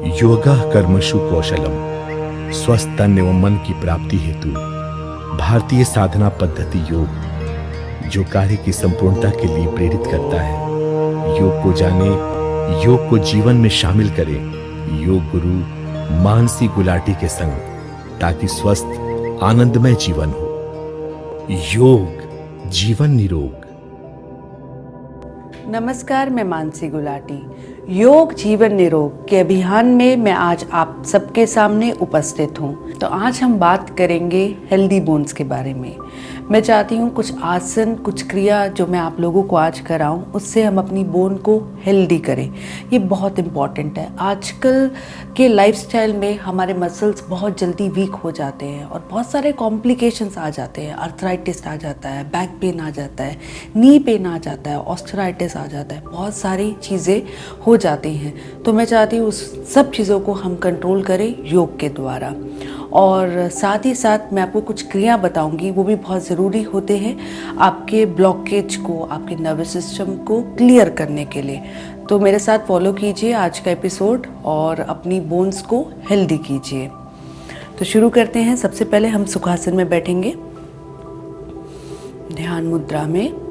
योगा कर्मशु कौशलम, स्वस्थ तन एवं मन की प्राप्ति हेतु भारतीय साधना पद्धति योग जो कार्य की संपूर्णता के लिए प्रेरित करता है। योग को जाने, योग को जीवन में शामिल करें। योग गुरु मानसी गुलाटी के संग, ताकि स्वस्थ आनंदमय जीवन हो। योग जीवन निरोग। नमस्कार, मैं मानसी गुलाटी। योग जीवन निरोग के अभियान में मैं आज आप सबके सामने उपस्थित हूँ। तो आज हम बात करेंगे हेल्दी बोन्स के बारे में। मैं चाहती हूँ कुछ आसन, कुछ क्रिया जो मैं आप लोगों को आज कराऊँ, उससे हम अपनी बोन को हेल्दी करें। ये बहुत इम्पॉर्टेंट है। आजकल के लाइफस्टाइल में हमारे मसल्स बहुत जल्दी वीक हो जाते हैं और बहुत सारे कॉम्प्लिकेशंस आ जाते हैं। आर्थराइटिस आ जाता है, बैक पेन आ जाता है, नी पेन आ जाता है, ऑस्टियोआर्थ्राइटिस आ जाता है, बहुत सारी चीज़ें हो जाती हैं। तो मैं चाहती हूँ उस सब चीज़ों को हम कंट्रोल करें योग के द्वारा। और साथ ही साथ मैं आपको कुछ क्रिया बताऊंगी, वो भी बहुत ज़रूरी होते हैं आपके ब्लॉकेज को, आपके नर्वस सिस्टम को क्लियर करने के लिए। तो मेरे साथ फॉलो कीजिए आज का एपिसोड और अपनी बोन्स को हेल्दी कीजिए। तो शुरू करते हैं। सबसे पहले हम सुखासन में बैठेंगे, ध्यान मुद्रा में।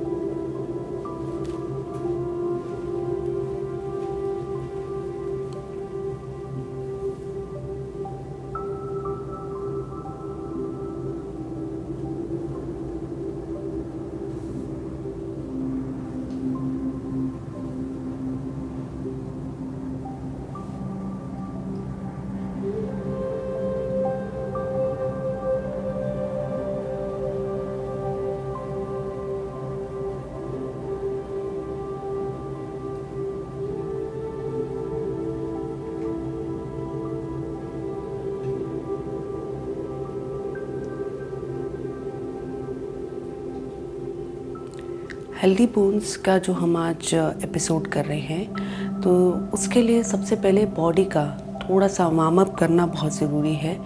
हेल्दी बोन्स का जो हम आज एपिसोड कर रहे हैं, तो उसके लिए सबसे पहले बॉडी का थोड़ा सा वार्म अप करना बहुत ज़रूरी है।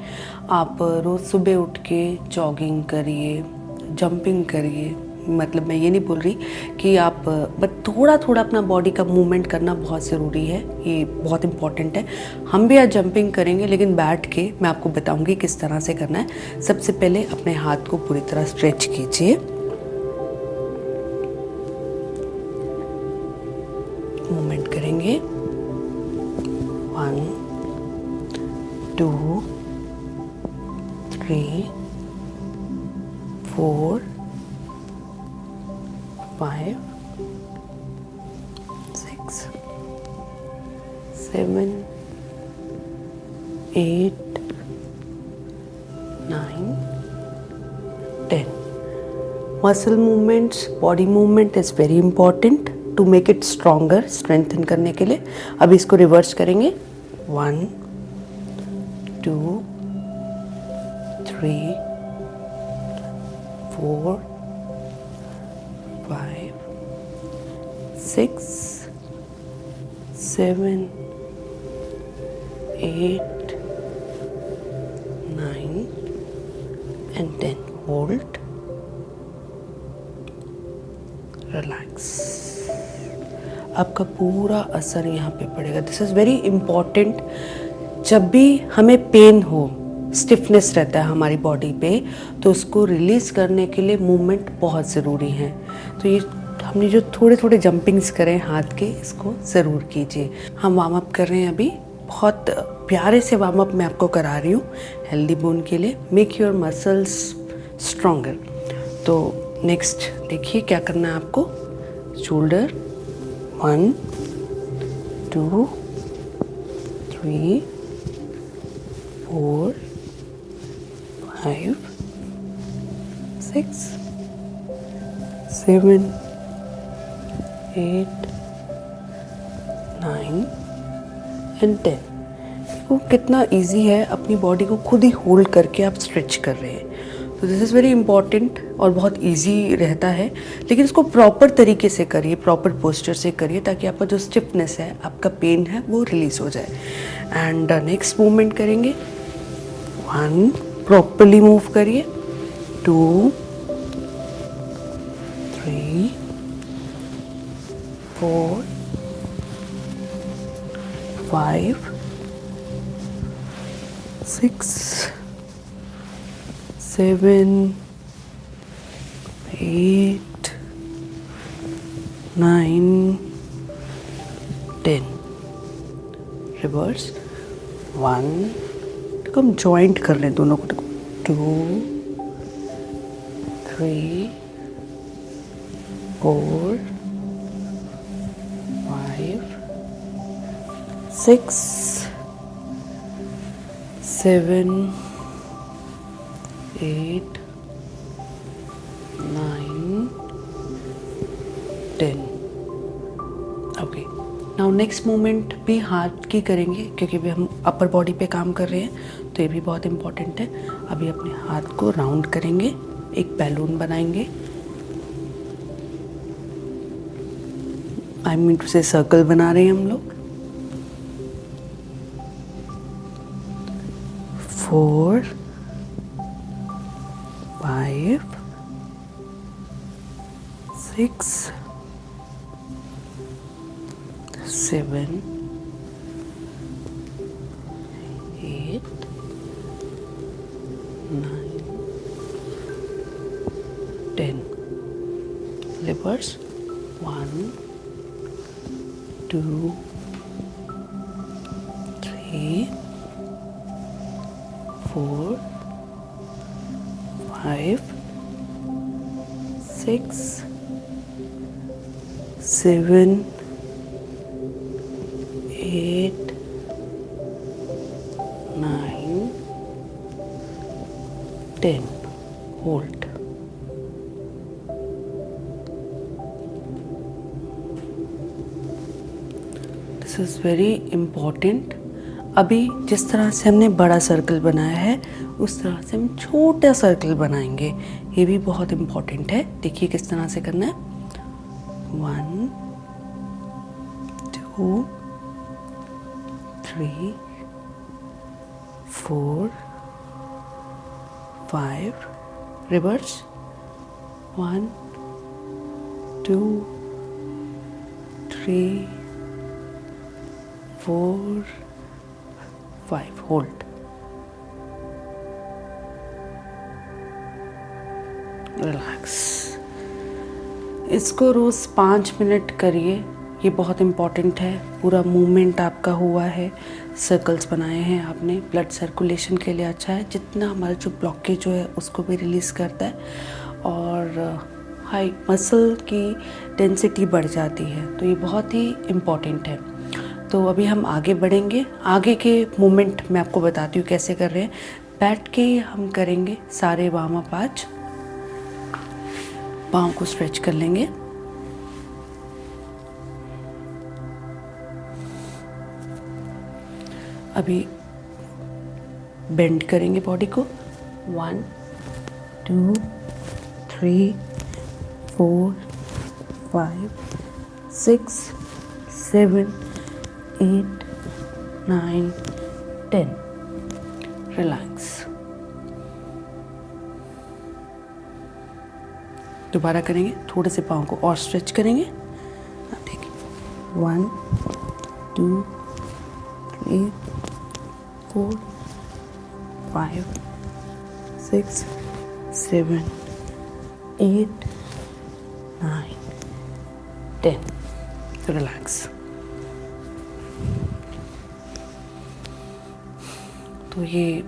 आप रोज़ सुबह उठ के जॉगिंग करिए, जंपिंग करिए। मतलब मैं ये नहीं बोल रही कि आप, बट थोड़ा थोड़ा अपना बॉडी का मूवमेंट करना बहुत ज़रूरी है। ये बहुत इम्पॉर्टेंट है। हम भी आज जंपिंग करेंगे, लेकिन बैठ के मैं आपको बताऊँगी किस तरह से करना है। सबसे पहले अपने हाथ को पूरी तरह स्ट्रेच कीजिए, मूवमेंट करेंगे। 1 2 3 4 5 6 7 8 9 10। Muscle movements, body movement is very important to make it stronger, strengthen करने के लिए। अब इसको रिवर्स करेंगे। 1 2 3 4 5 6 7 8 9 and 10. Hold, relax. आपका पूरा असर यहाँ पे पड़ेगा। This is very important. जब भी हमें पेन हो, स्टिफनेस रहता है हमारी बॉडी पे, तो उसको रिलीज़ करने के लिए मूवमेंट बहुत ज़रूरी है। तो ये हमने जो थोड़े थोड़े जंपिंग्स करें हाथ के, इसको ज़रूर कीजिए। हम वार्म अप कर रहे हैं अभी। बहुत प्यारे से वार्म अप मैं आपको करा रही हूँ हेल्दी बोन के लिए। Make your muscles stronger. तो नेक्स्ट देखिए क्या करना है आपको। Shoulder 1 2 3 4 5 6 7 8 9 and 10। देखो कितना इजी है, अपनी बॉडी को खुद ही होल्ड करके आप स्ट्रेच कर रहे हैं। तो दिस इज़ वेरी इंपॉर्टेंट और बहुत इजी रहता है। लेकिन इसको प्रॉपर तरीके से करिए, प्रॉपर पोस्चर से करिए, ताकि आपका जो स्टिफनेस है, आपका पेन है, वो रिलीज़ हो जाए। एंड नेक्स्ट मूवमेंट करेंगे। 1, प्रॉपरली मूव करिए। 2 3 4 5 6, 7, 8, 9, 10. रिवर्स 1. देखो हम जॉइंट कर रहे हैं दोनों को. देखो 2, 3, 4, 5, 6, 7, 8, 9, 10. ओके. नाउ नेक्स्ट मूवमेंट भी हाथ की करेंगे क्योंकि भी हम अपर बॉडी पे काम कर रहे हैं, तो ये भी बहुत इम्पोर्टेंट है. अभी अपने हाथ को राउंड करेंगे, एक बैलून बनाएंगे. आई मीन टू से सर्कल बना रहे हैं हम लोग. 4, 5, 6, 7, 8, 9, 10. Reverse 1, 2, 3, 4, 5, 6, 7, 8, 9, 10. Hold. This is very important. अभी जिस तरह से हमने बड़ा सर्कल बनाया है उस तरह से हम छोटा सर्कल बनाएंगे. ये भी बहुत इम्पॉर्टेंट है. देखिए किस तरह से करना है. 1, 2, 3, 4, 5. रिवर्स 1, 2, 3, 4, 5. Hold. रिलैक्स. इसको रोज़ 5 मिनट करिए. ये बहुत इम्पॉर्टेंट है. पूरा मूवमेंट आपका हुआ है, सर्कल्स बनाए हैं आपने. ब्लड सर्कुलेशन के लिए अच्छा है. जितना हमारा जो ब्लॉकेज जो है उसको भी रिलीज़ करता है और हाई मसल की डेंसिटी बढ़ जाती है. तो ये बहुत ही इम्पॉर्टेंट है. तो अभी हम आगे बढ़ेंगे. आगे के मूवमेंट मैं आपको बताती हूँ कैसे कर रहे हैं. बैठ के हम करेंगे सारे वार्म अप. आज पाँव को स्ट्रेच कर लेंगे. अभी बेंड करेंगे बॉडी को. 1, 2, 3, 4, 5, 6, 7, 8, 9, 10. रिलैक्स. दोबारा करेंगे. थोड़े से पाँव को और स्ट्रेच करेंगे. अब देखिए 1, 2, 3, 4, 5, 6, 7, 8, 9, 10. रिलैक्स. तो ये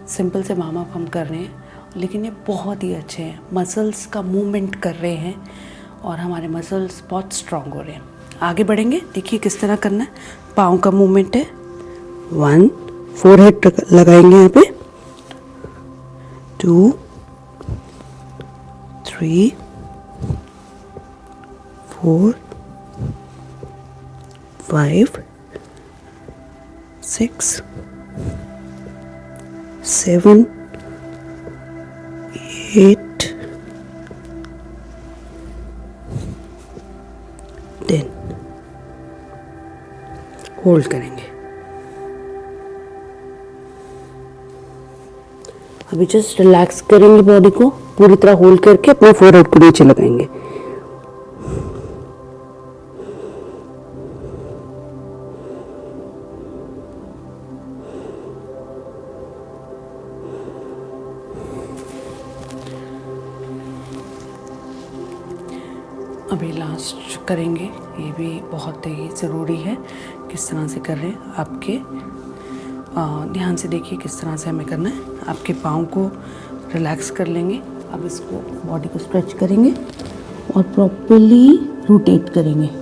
सिंपल से वार्म अप हम कर रहे हैं, लेकिन ये बहुत ही अच्छे हैं. मसल्स का मूवमेंट कर रहे हैं और हमारे मसल्स बहुत स्ट्रांग हो रहे हैं. आगे बढ़ेंगे. देखिए किस तरह करना है. पाँव का मूवमेंट है. 1, फोरहेड लगाएंगे यहाँ पे. 2, 3, 4, 5, 6, 7, 8, 10. होल्ड करेंगे. अभी जस्ट रिलैक्स करेंगे बॉडी को. पूरी तरह होल्ड करके अपने फोरहेड को नीचे लगाएंगे. अभी लास्ट करेंगे, ये भी बहुत ही ज़रूरी है। किस तरह से कर रहे हैं आपके, ध्यान से देखिए किस तरह से हमें करना है। आपके पाँव को रिलैक्स कर लेंगे। अब इसको बॉडी को स्ट्रेच करेंगे और प्रॉपर्ली रोटेट करेंगे।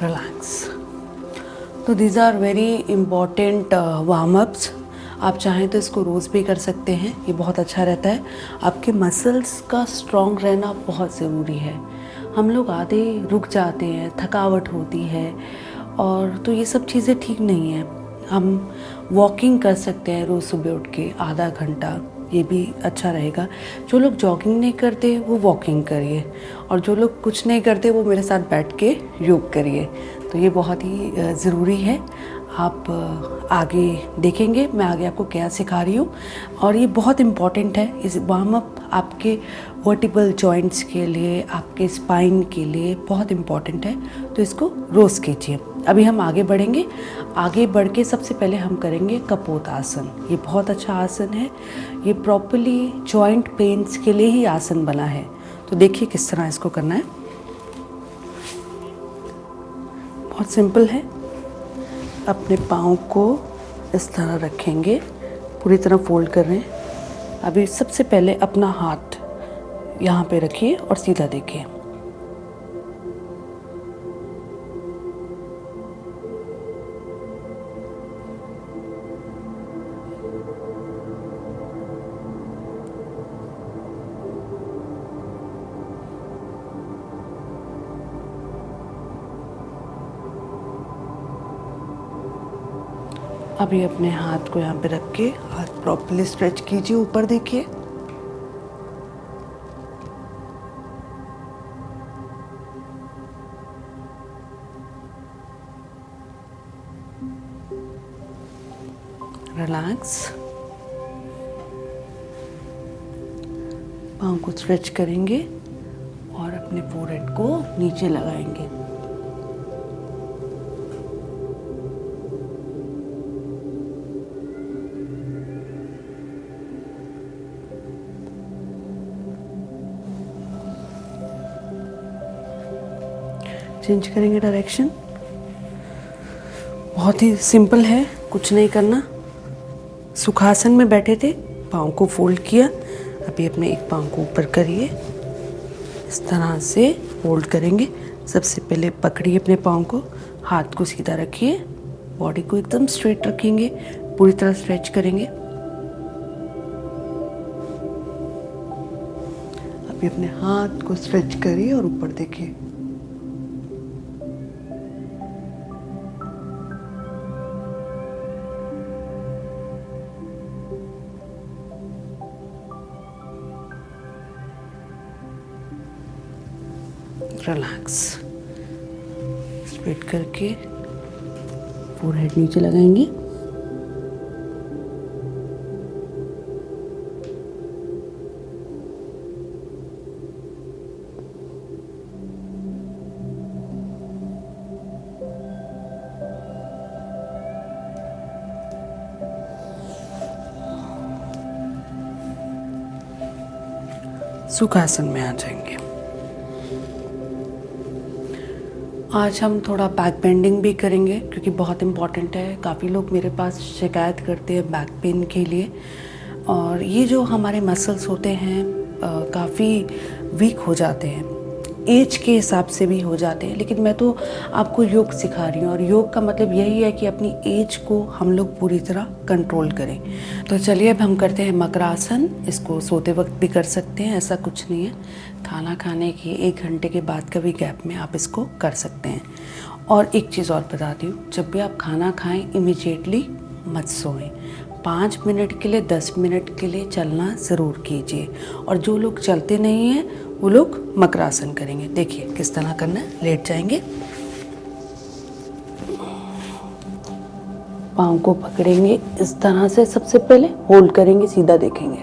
रिलैक्स। तो these are very important warm ups. आप चाहें तो इसको रोज़ भी कर सकते हैं, ये बहुत अच्छा रहता है। आपके मसल्स का स्ट्रॉन्ग रहना बहुत ज़रूरी है। हम लोग आधे रुक जाते हैं, थकावट होती है, और तो ये सब चीज़ें ठीक नहीं है। हम वॉकिंग कर सकते हैं रोज़ सुबह उठ के आधा घंटा, ये भी अच्छा रहेगा। जो लोग जॉगिंग नहीं करते वो वॉकिंग करिए, और जो लोग कुछ नहीं करते वो मेरे साथ बैठ के योग करिए। तो ये बहुत ही ज़रूरी है। आप आगे देखेंगे मैं आगे आपको क्या सिखा रही हूँ, और ये बहुत इम्पॉर्टेंट है। इस वार्म अप आपके वर्टिबल जॉइंट्स के लिए, आपके स्पाइन के लिए बहुत इम्पॉर्टेंट है। तो इसको रोज़ कीजिए। अभी हम आगे बढ़ेंगे। आगे बढ़ के सबसे पहले हम करेंगे कपोत आसन। ये बहुत अच्छा आसन है। ये प्रॉपर्ली जॉइंट पेन्स के लिए ही आसन बना है। तो देखिए किस तरह इसको करना है। बहुत सिंपल है। अपने पाँव को इस तरह रखेंगे, पूरी तरह फोल्ड कर रहे हैं। अभी सबसे पहले अपना हाथ यहाँ पे रखिए और सीधा देखिए। अभी अपने हाथ को यहाँ पे रख के हाथ प्रॉपर्ली स्ट्रेच कीजिए, ऊपर देखिए। रिलैक्स। पाँव को स्ट्रेच करेंगे और अपने फोरहेड को नीचे लगाएंगे। चेंज करेंगे डायरेक्शन। बहुत ही सिंपल है, कुछ नहीं करना। सुखासन में बैठे थे, पाँव को फोल्ड किया। अभी अपने एक पाँव को ऊपर करिए, इस तरह से फोल्ड करेंगे। सबसे पहले पकड़िए अपने पाँव को, हाथ को सीधा रखिए, बॉडी को एकदम स्ट्रेट रखेंगे, पूरी तरह स्ट्रेच करेंगे। अभी अपने हाथ को स्ट्रेच करिए और ऊपर देखिए। रिलैक्स। स्ट्रेट करके फोरहेड नीचे लगाएंगे। सुखासन में आ जाएंगे। आज हम थोड़ा बैक बेंडिंग भी करेंगे क्योंकि बहुत इम्पॉर्टेंट है। काफ़ी लोग मेरे पास शिकायत करते हैं बैक पेन के लिए, और ये जो हमारे मसल्स होते हैं काफ़ी वीक हो जाते हैं। एज के हिसाब से भी हो जाते हैं, लेकिन मैं तो आपको योग सिखा रही हूँ और योग का मतलब यही है कि अपनी एज को हम लोग पूरी तरह कंट्रोल करें। तो चलिए अब हम करते हैं मकरासन। इसको सोते वक्त भी कर सकते हैं, ऐसा कुछ नहीं है। खाना खाने के 1 घंटे के बाद का भी गैप में आप इसको कर सकते हैं। और एक चीज़ और बताती हूँ, जब भी आप खाना खाएं इमीडिएटली मत सोएं। 5 मिनट के लिए 10 मिनट के लिए चलना ज़रूर कीजिए। और जो लोग चलते नहीं हैं वो लोग मकरासन करेंगे। देखिए किस तरह करना है। लेट जाएंगे, पाँव को पकड़ेंगे इस तरह से, सबसे पहले होल्ड करेंगे, सीधा देखेंगे।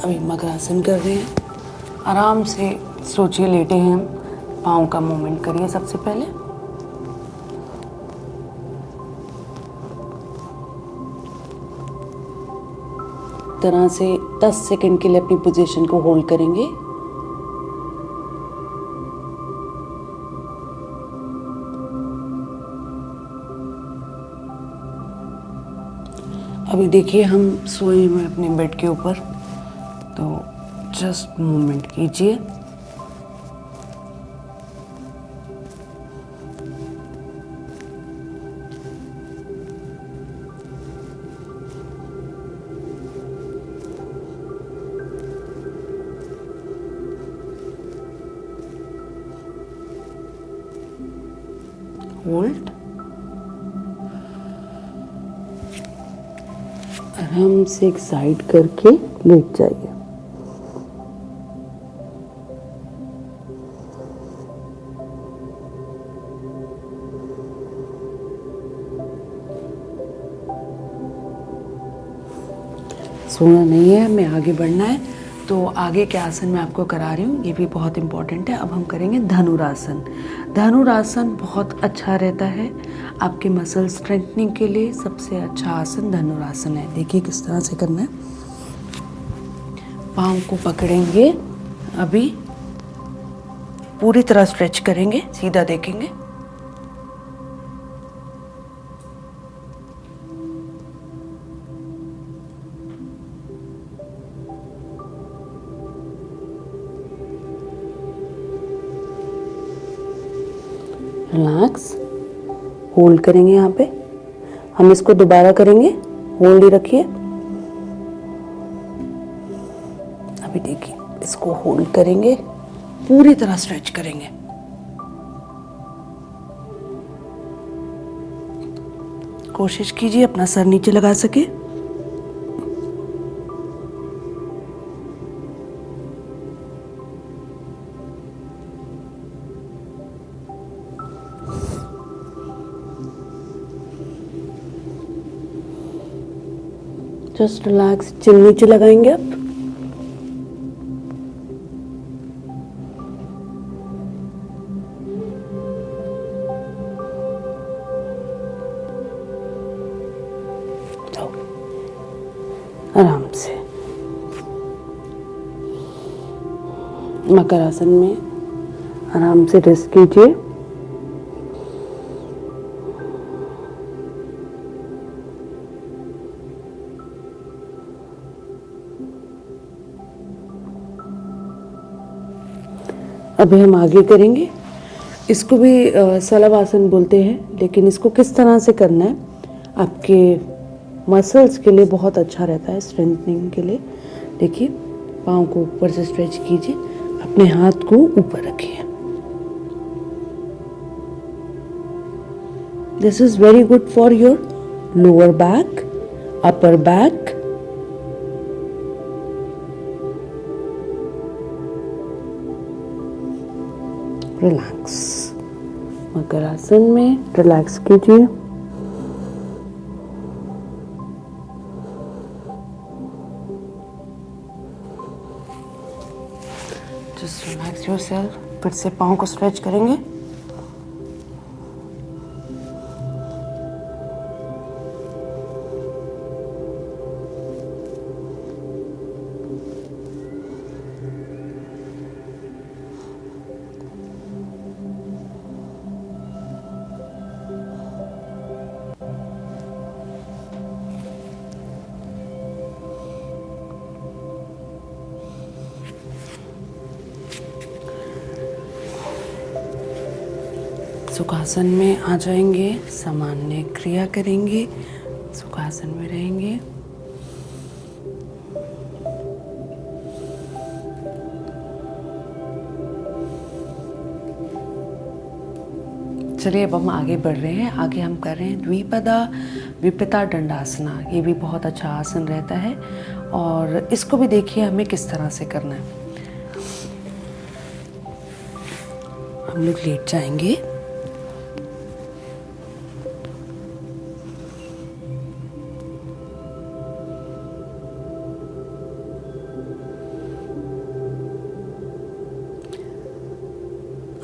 अभी मकरासन कर रहे हैं। आराम से सोचिए, लेटे हैं हम, पाँव का मूवमेंट करिए सबसे पहले। तरह से 10 सेकंड के लिए अपनी पोजीशन को होल्ड करेंगे। अभी देखिए हम सोए हुए अपने बेड के ऊपर, तो जस्ट मूवमेंट कीजिए। होल्ड, आराम से एक साइड करके लेट जाइए। सोना नहीं है, हमें आगे बढ़ना है। तो आगे के आसन मैं आपको करा रही हूँ, ये भी बहुत इम्पॉर्टेंट है। अब हम करेंगे धनुरासन। धनुरासन बहुत अच्छा रहता है आपके मसल स्ट्रेंथनिंग के लिए। सबसे अच्छा आसन धनुरासन है। देखिए किस तरह से करना है। पाँव को पकड़ेंगे, अभी पूरी तरह स्ट्रेच करेंगे, सीधा देखेंगे। रिलैक्स, होल्ड करेंगे यहाँ पे। हम इसको दोबारा करेंगे, होल्ड ही रखिए। अभी देखिए, इसको होल्ड करेंगे, पूरी तरह स्ट्रेच करेंगे। कोशिश कीजिए अपना सर नीचे लगा सके। जस्ट रिलैक्स, चिन नीचे लगाएंगे आप। आराम से मकर आसन में आराम से रेस्ट कीजिए। अभी हम आगे करेंगे। इसको भी सलभ आसन बोलते हैं, लेकिन इसको किस तरह से करना है आपके मसल्स के लिए बहुत अच्छा रहता है, स्ट्रेंथनिंग के लिए। देखिए, पाँव को ऊपर से स्ट्रेच कीजिए, अपने हाथ को ऊपर रखिए। This is very good for your lower back, upper back. Relax, मकर आसन में रिलैक्स कीजिए। Just relax yourself. फिर से पाँव को स्ट्रेच करेंगे। सुखासन में आ जाएंगे, सामान्य क्रिया करेंगे, सुखासन में रहेंगे। चलिए अब हम आगे बढ़ रहे हैं। आगे हम कर रहे हैं द्विपदा विपता दंडासना। ये भी बहुत अच्छा आसन रहता है और इसको भी देखिए हमें किस तरह से करना है। हम लोग लेट जाएंगे,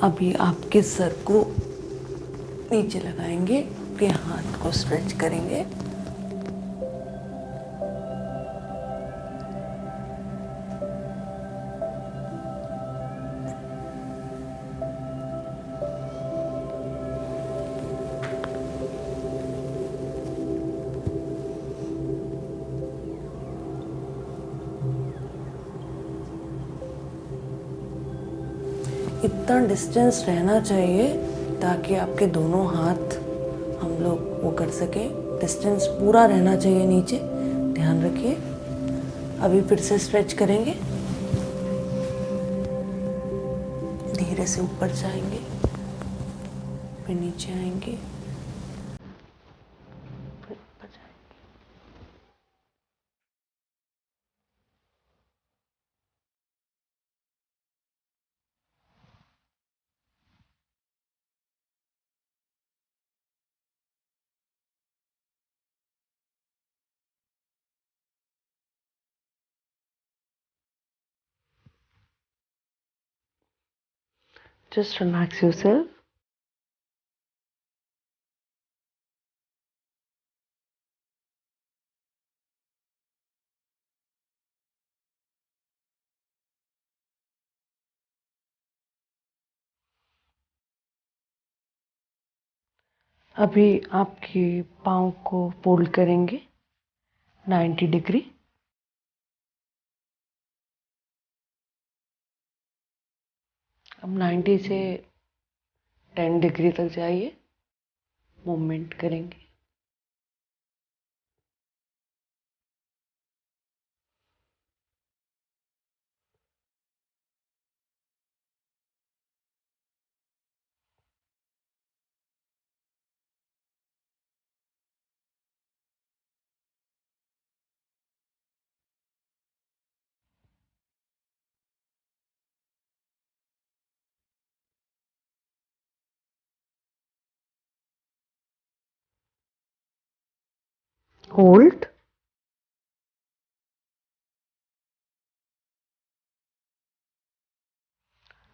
अभी आपके सर को नीचे लगाएंगे, आपके हाथ को स्ट्रेच करेंगे। इतना डिस्टेंस रहना चाहिए ताकि आपके दोनों हाथ हम लोग वो कर सके। डिस्टेंस पूरा रहना चाहिए नीचे, ध्यान रखिए। अभी फिर से स्ट्रेच करेंगे, धीरे से ऊपर जाएंगे, फिर नीचे आएंगे, फिर ऊपर जाएंगे। Just relax yourself. अभी आपके पाँव को फोल्ड करेंगे 90 डिग्री। अब 90 से 10 डिग्री तक जाइए, मूवमेंट करेंगे। Hold,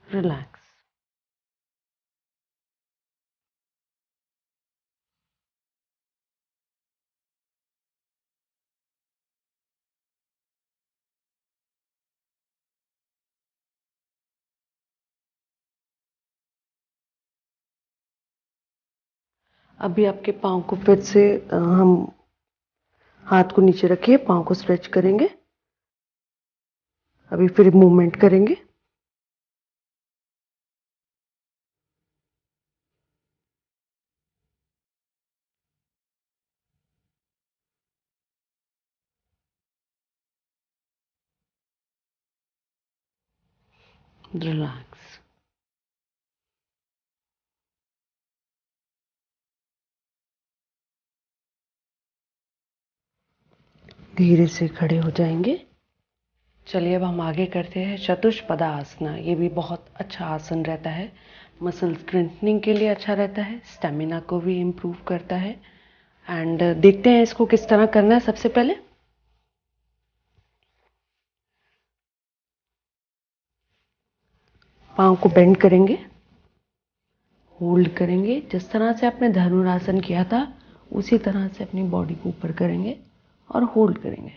relax. अभी आपके पाँव को फिर से हम हाथ को नीचे रखिए, पाँव को स्ट्रेच करेंगे। अभी फिर मूवमेंट करेंगे। रिलैक्स। धीरे से खड़े हो जाएंगे। चलिए अब हम आगे करते हैं चतुष्पदा आसना। ये भी बहुत अच्छा आसन रहता है, मसल स्ट्रेंथनिंग के लिए अच्छा रहता है, स्टेमिना को भी इम्प्रूव करता है। एंड देखते हैं इसको किस तरह करना है। सबसे पहले पाँव को बेंड करेंगे, होल्ड करेंगे। जिस तरह से आपने धनुरासन किया था उसी तरह से अपनी बॉडी को ऊपर करेंगे और होल्ड करेंगे।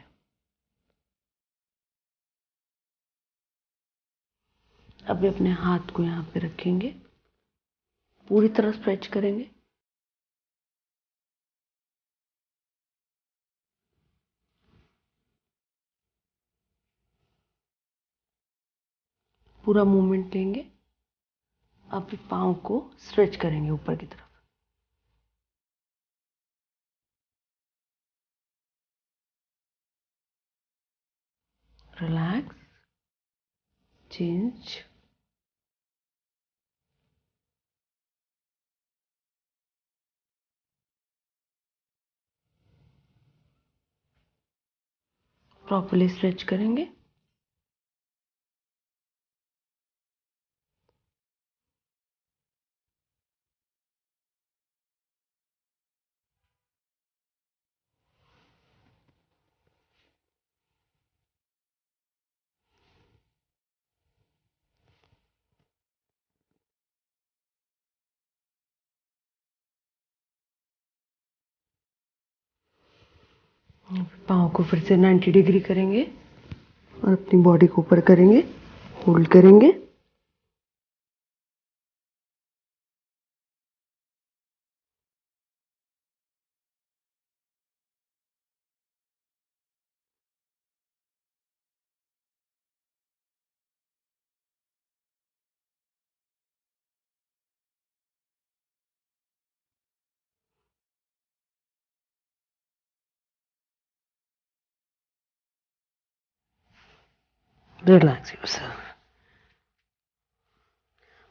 अभी अपने हाथ को यहाँ पे रखेंगे, पूरी तरह स्ट्रेच करेंगे। पूरा मूवमेंट लेंगे, अब पाँव को स्ट्रेच करेंगे ऊपर की तरफ। Relax, change. प्रॉपर्ली स्ट्रेच करेंगे। पाँव को फिर से 90 डिग्री करेंगे और अपनी बॉडी को ऊपर करेंगे, होल्ड करेंगे। Relax yourself.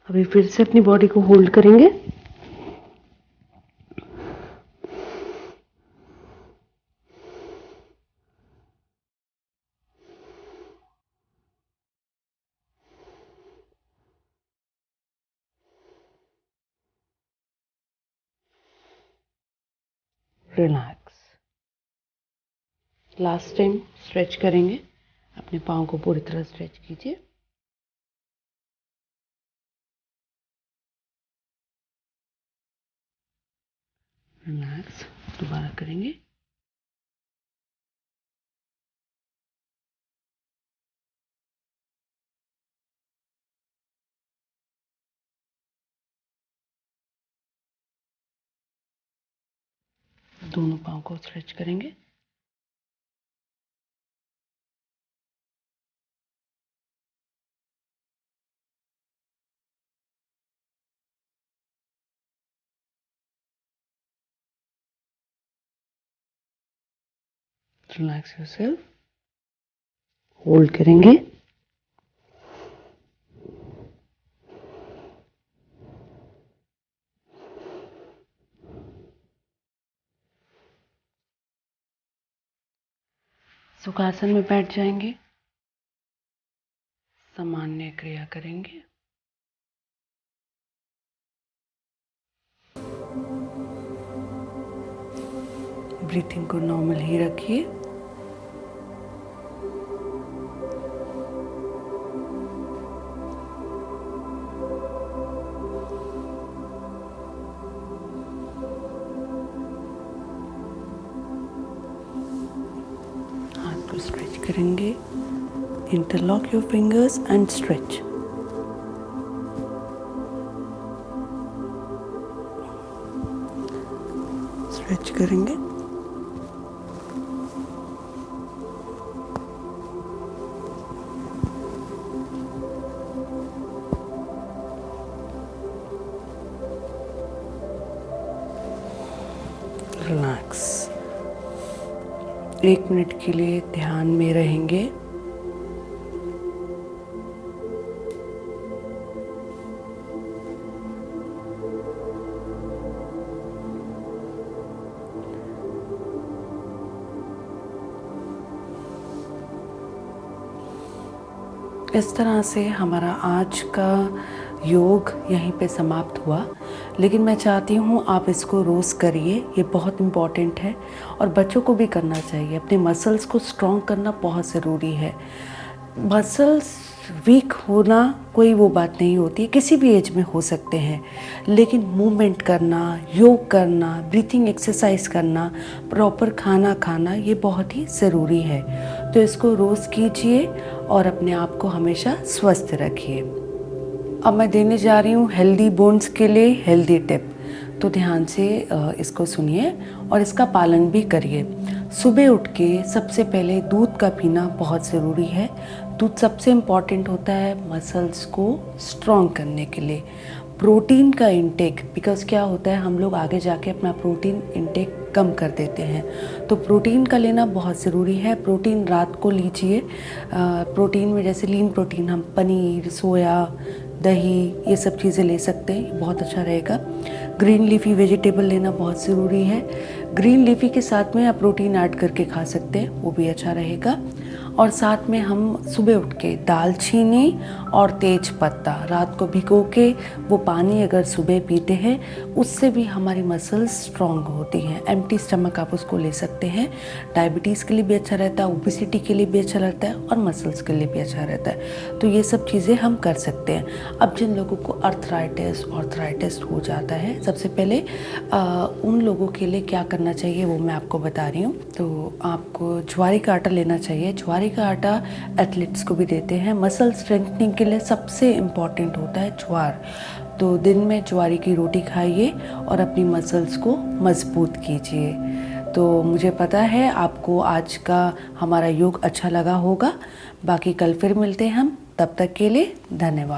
अभी फिर से अपनी बॉडी को होल्ड करेंगे। रिलैक्स। लास्ट टाइम स्ट्रेच करेंगे। अपने पाँव को पूरी तरह स्ट्रेच कीजिए। रिलैक्स। दोबारा करेंगे। दोनों पाँव को स्ट्रेच करेंगे। Relax yourself. होल्ड करेंगे। सुखासन में बैठ जाएंगे। सामान्य क्रिया करेंगे। ब्रीथिंग को नॉर्मल ही रखिए। हाथ को स्ट्रेच करेंगे। Interlock your fingers and stretch. Stretch करेंगे। रिलैक्स। 1 मिनट के लिए ध्यान में रहेंगे। इस तरह से हमारा आज का योग यहीं पे समाप्त हुआ, लेकिन मैं चाहती हूँ आप इसको रोज़ करिए। ये बहुत इम्पॉर्टेंट है और बच्चों को भी करना चाहिए। अपने मसल्स को स्ट्रॉन्ग करना बहुत ज़रूरी है। मसल्स वीक होना कोई वो बात नहीं होती है, किसी भी एज में हो सकते हैं, लेकिन मूवमेंट करना, योग करना, ब्रीथिंग एक्सरसाइज करना, प्रॉपर खाना खाना, ये बहुत ही ज़रूरी है। तो इसको रोज़ कीजिए और अपने आप को हमेशा स्वस्थ रखिए। अब मैं देने जा रही हूँ हेल्दी बोन्स के लिए हेल्दी टिप, तो ध्यान से इसको सुनिए और इसका पालन भी करिए। सुबह उठ के सबसे पहले दूध का पीना बहुत ज़रूरी है। दूध सबसे इम्पॉर्टेंट होता है मसल्स को स्ट्रॉन्ग करने के लिए। प्रोटीन का इंटेक, बिकॉज क्या होता है हम लोग आगे जाके अपना प्रोटीन इंटेक कम कर देते हैं, तो प्रोटीन का लेना बहुत ज़रूरी है। प्रोटीन रात को लीजिए। प्रोटीन में जैसे लीन प्रोटीन हम पनीर, सोया, दही, ये सब चीज़ें ले सकते हैं, बहुत अच्छा रहेगा। ग्रीन लीफी वेजिटेबल लेना बहुत ज़रूरी है। ग्रीन लीफी के साथ में आप प्रोटीन ऐड करके खा सकते हैं, वो भी अच्छा रहेगा। और साथ में हम सुबह उठ के दालचीनी और तेज पत्ता रात को भिगो के वो पानी अगर सुबह पीते हैं, उससे भी हमारी मसल्स स्ट्रॉन्ग होती हैं। एम्प्टी स्टमक आप उसको ले सकते हैं। डायबिटीज़ के लिए भी अच्छा रहता है, ओबेसिटी के लिए भी अच्छा रहता है और मसल्स के लिए भी अच्छा रहता है। तो ये सब चीज़ें हम कर सकते हैं। अब जिन लोगों को ऑर्थराइटिस हो जाता है, सबसे पहले उन लोगों के लिए क्या करना चाहिए वो मैं आपको बता रही हूँ। तो आपको ज्वारी का आटा लेना चाहिए। ज्वारी का आटा एथलीट्स को भी देते हैं। मसल स्ट्रेंथनिंग के लिए सबसे इम्पॉर्टेंट होता है ज्वार। तो दिन में ज्वारी की रोटी खाइए और अपनी मसल्स को मजबूत कीजिए। तो मुझे पता है आपको आज का हमारा योग अच्छा लगा होगा। बाकी कल फिर मिलते हैं हम, तब तक के लिए धन्यवाद।